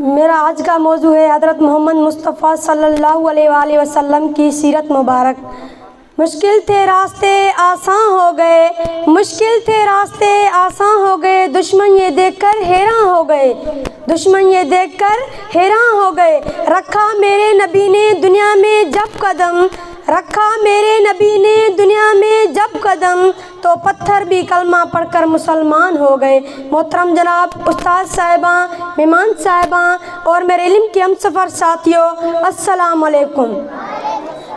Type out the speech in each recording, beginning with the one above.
میرا آج کا موضوع ہے حضرت محمد مصطفیٰ صلی اللہ علیہ وآلہ وسلم کی سیرت مبارک۔ مشکل تھے راستے آسان ہو گئے، مشکل تھے راستے آسان ہو گئے، دشمن یہ دیکھ کر حیران ہو گئے، دشمن یہ دیکھ کر حیران ہو گئے۔ رکھا میرے نبی نے دنیا میں جب قدم، رکھا میرے نبی نے دنیا میں جب قدم، تو پتھر بھی کلمہ پڑھ کر مسلمان ہو گئے۔ محترم جناب استاد صاحباں، مہمان صاحباں اور میرے علم کے ہم سفر ساتھیوں، السلام علیکم۔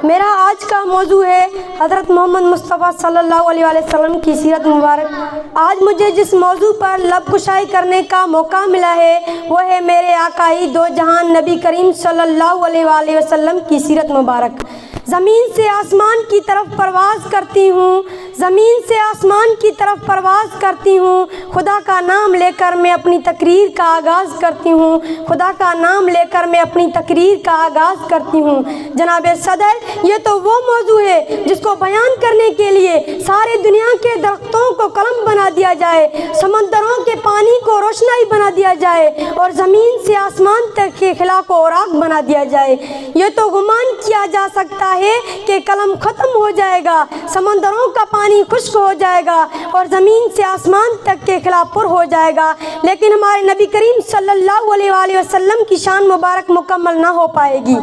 میرا آج کا موضوع ہے حضرت محمد مصطفیٰ صلی اللہ علیہ وسلم کی سیرت مبارک۔ آج مجھے جس موضوع پر لب کشائی کرنے کا موقع ملا ہے وہ ہے میرے آقائی دو جہان نبی کریم صلی اللہ علیہ وآلہ وسلم کی سیرت مبارک۔ زمین سے آسمان کی طرف پرواز کرتی ہوں، زمین سے آسمان کی طرف پرواز کرتی ہوں، خدا کا نام لے کر میں اپنی تقریر کا آغاز کرتی ہوں، خدا کا نام لے کر میں اپنی تقریر کا آغاز کرتی ہوں۔ جناب صدر، یہ تو وہ موضوع ہے جس کو بیان کرنے کے لیے سارے دنیا کے درختوں کو قلم بنا دیا جائے، سمندروں کے پانی کو روشنائی بنا دیا جائے اور زمین سے آسمان تک کے خلا کو اوراق بنا دیا جائے۔ یہ تو گمان کیا جا سکتا ہے کہ قلم ختم ہو جائے گا، سمندروں کا پانی خشک ہو جائے گا اور زمین سے آسمان تک کے خلا پر ہو جائے گا، لیکن ہمارے نبی کریم صلی اللہ علیہ وآلہ وسلم کی شان مبارک مکمل نہ ہو پائے گی۔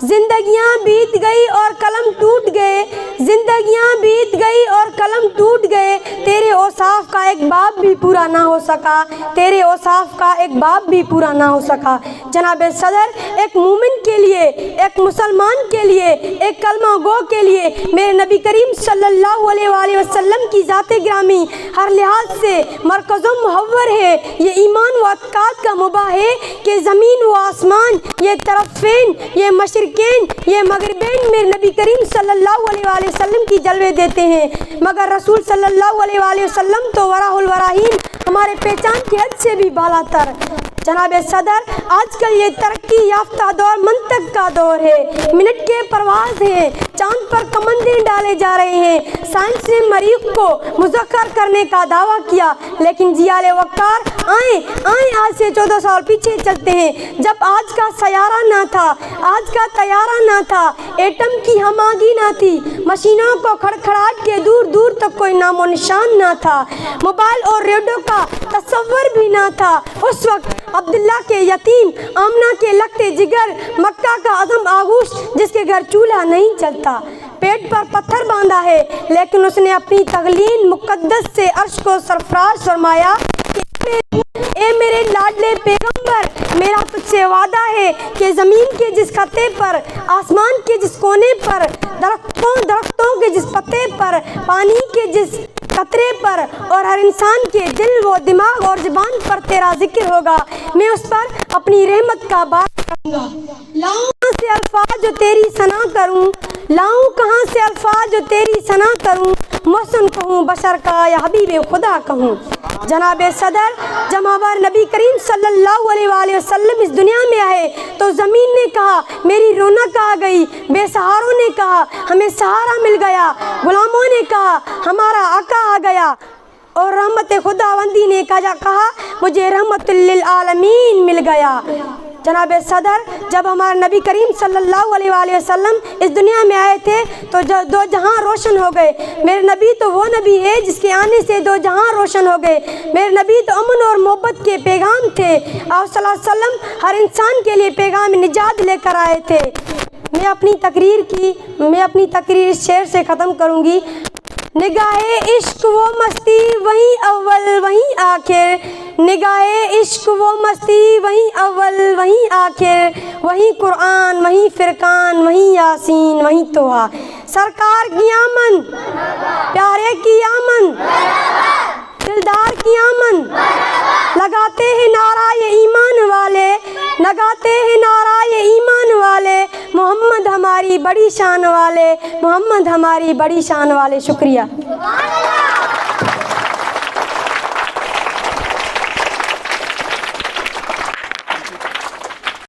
زندگیاں بیت گئی اور قلم ٹوٹ گئے، زندگیاں بیت گئی اور قلم ٹوٹ گئے، تیرے اوصاف کا ایک باب بھی پورا نہ ہو سکا، تیرے اوصاف کا ایک باب بھی پورا نہ ہو سکا۔ جناب صدر، ایک مومن کے لیے، ایک مسلمان کے لیے، ایک کلمہ گو کے لیے میرے نبی کریم صلی اللہ علیہ وآلہ وسلم کی ذات گرامی ہر لحاظ سے مرکز و محور ہے۔ یہ ایمان و اعتقاد کا مباح ہے کہ زمین و آسمان، یہ طرفین، یہ مشرقین، یہ مغربین میرے نبی کریم صلی اللہ علیہ وآلہ وسلم کی جلوے دیتے ہیں، مگر رسول صلی اللہ علیہ وآلہ وسلم تو ورا الوراہین، ہمارے پہچان کی حد سے بھی بالا تر۔ جناب صدر، آج کل یہ ترقی یافتہ دور منطق کا دور ہے، منٹ کے پرواز ہیں، چاند پر کمندیں ڈالے جا رہے ہیں۔ سائنس نے مریخ کو مذکر کرنے کا دعویٰ کیا، لیکن ضیاء وقار آئیں آج سے 14 سال پیچھے چلتے ہیں، جب آج کا سیارہ نہ تھا، آج کا طیارہ نہ تھا، ایٹم کی ہم آہنگی نہ تھی، مشینوں کو کھڑکھڑاہٹ کے دور دور تک کوئی نام و نشان نہ تھا، موبائل اور ریڈیو کا تصور بھی نہ تھا۔ اس وقت عبداللہ کے یتیم، آمنہ کے لگتے جگر، مکہ کا عظم آغوش جس کے گھر چولہا نہیں چلتا، پیٹ پر پتھر باندھا ہے، لیکن اس نے اپنی تغلین مقدس سے عرش کو سرفراز فرمایا کہ اے میرے لاڈلے پیغمبر، میرا تجھ سے وعدہ ہے کہ زمین کے جس خطے پر، آسمان کے جس کونے پر، درختوں کے جس پتے پر، پانی کے جس قطرے پر اور ہر انسان کے دل و دماغ اور زبان پر تیرا ذکر ہوگا، میں اس پر اپنی رحمت کا بار کروں گا۔ لاؤں کہاں سے الفاظ جو تیری ثنا کروں، لاؤں کہاں سے الفاظ جو تیری ثنا کروں، محسن کہوں بشر کا یا حبیب خدا کہوں۔ جناب صدر، جب ہمارے نبی کریم صلی اللہ علیہ وآلہ وسلم اس دنیا میں آئے تو زمین نے کہا میری رونق آ گئی، بے سہاروں نے کہا ہمیں سہارا مل گیا، غلاموں نے کہا ہمارا آقا آ گیا، اور رحمت خداوندی نے کہا مجھے رحمت للعالمین مل گیا۔ جناب صدر، جب ہمارے نبی کریم صلی اللہ علیہ وآلہ وسلم اس دنیا میں آئے تھے تو دو جہاں روشن ہو گئے۔ میرے نبی تو وہ نبی ہے جس کے آنے سے دو جہاں روشن ہو گئے۔ میرے نبی تو امن اور محبت کے پیغام تھے، آپ صلی اللہ علیہ وسلم ہر انسان کے لیے پیغام نجات لے کر آئے تھے۔ میں اپنی تقریر اس شعر سے ختم کروں گی۔ نگاہ عشق و مستی وہیں اول وہیں آخر، نگاہ عشق و مستی وہیں اول وہیں آخر، وہیں قرآن وہیں فرقان وہیں یاسین وہیں توحا۔ سرکار کی آمن، پیارے کی آمن، دلدار کی آمن، لگاتے ہیں نعرہ یہ ایمان والے، لگاتے ہیں نعرہ یہ ایمان والے، محمد ہماری بڑی شان والے، محمد ہماری بڑی شان والے۔ شکریہ۔